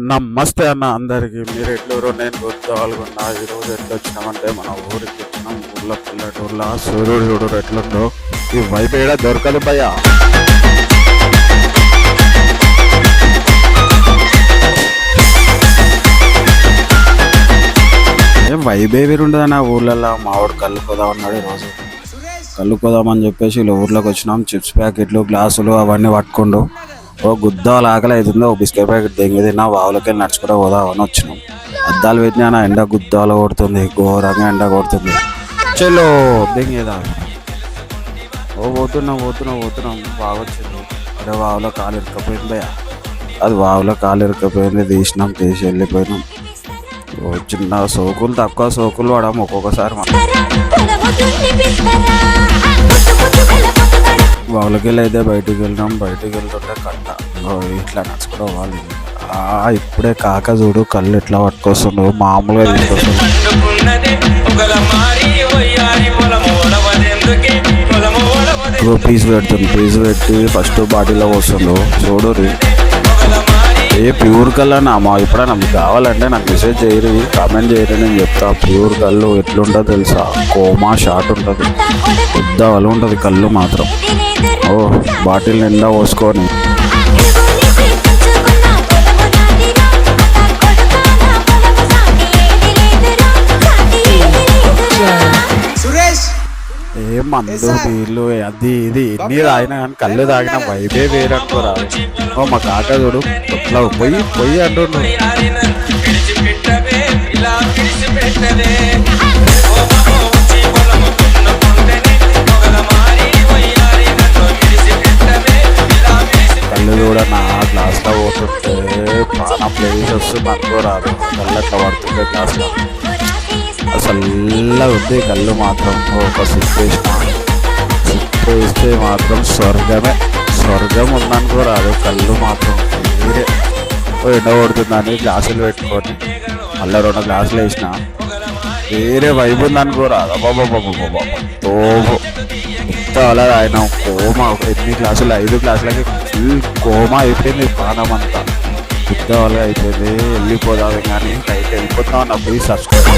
నమస్తే అన్న అందరికి. మీరు ఎట్లూరు, నేను గుర్తువాల్గొన్నా. ఈరోజు ఎట్లా వచ్చినామంటే మన ఊరికి వచ్చినాం. ఊళ్ళో పల్లెటూరులో సూర్యుడు చూడు ఎట్లుండో. ఈ వైపు ఏడా దొరకదు భయ. ఏం వైబే వేరుండదన్న ఊళ్ళల్లో. మావాడు కలుపుకోదాం అన్నాడు. ఈరోజు కలుపుకోదామని చెప్పేసి ఇలా ఊర్లోకి వచ్చినాం. చిప్స్ ప్యాకెట్లు, గ్లాసులు అవన్నీ పట్టుకుండు. ఓ గుద్దాలు ఆకలి అవుతుందో ఓ బిస్కెట్ ప్యాకెట్ దెంగి తిన్నా. వావులకి వెళ్ళి నడుచుకుంటూ పోదామని వచ్చినాం. అద్దాలు పెట్టినా ఎండ గుద్దాలు కొడుతుంది, ఘోరంగా ఎండ కొడుతుంది. చెల్లో దెంగేదా పోతున్నాం బాగా వచ్చింది. అరే వావులో కాలు ఇరుక్కపోయింది. అది వావులో కాలు ఇరుక్కపోయింది. తీసి వెళ్ళిపోయినాం. చిన్న సోకులు తక్కువ సోకులు పడము ఒక్కొక్కసారి. వాళ్ళకెళ్ళి అయితే బయటికి వెళ్తుంటే కట్ట ఇట్లా నడుచుకోవాలి. ఇప్పుడే కాక చూడు కళ్ళు ఎట్లా పట్టుకొస్తుండు, మామూలుగా తీసుకొస్తుండు. పీస్ పెట్టి ఫస్ట్ బాటిల్లో వస్తుండు చూడు. ఏ ప్యూర్ కల్ అన్న మా ఎప్పుడైనా మీకు కావాలంటే నాకు మెసేజ్ చేయరు, కామెంట్ చేయరు, నేను చెప్తా. ప్యూర్ కళ్ళు ఎట్లుంటుందో తెలుసా? కోమా షాట్ ఉంటుంది, పెద్ద వాళ్ళు ఉంటుంది కళ్ళు మాత్రం. ఓ బాటిల్ నిండా పోసుకొని ఏ మందు నీళ్ళు అది ఇది ఎన్ని తాగినా కానీ కళ్ళు తాగిన వైబే వేరనుకోరా. ఓ మా కాక చూడు ఇట్లా పొయ్యి అంటుండు. కళ్ళు కూడా నా గ్లాస్లో పోతుంటే ప్రాణం ప్లేస్ వస్తుంది అనుకోరాదు. కళ్ళు అట్లా పడుతుంటే గ్లాస్లో అసలు ఉంది. కళ్ళు మాత్రం ఒక సిప్ వేస్తే మాత్రం స్వర్గం ఉందనుకోరాదు. కళ్ళు మాత్రం వేరే. ఎండ కొడుతుందని గ్లాసులు పెట్టుకొని మళ్ళీ 2 గ్లాసులు వేసిన వేరే వైబ్ ఉందనుకోరాదు. బాబా తోపు ఎంత అలా ఆయన కోమా. ఎన్ని గ్లాసులు 5 గ్లాసులకి ఫుల్ కోమా అయిపోయింది. ప్రాణం అంతా పెద్ద వాళ్ళగా అయిపోయింది. వెళ్ళిపోదాం కానీ బయట వెళ్ళిపోతాం. నా ప్లీజ్ సబ్స్క్రైబ్.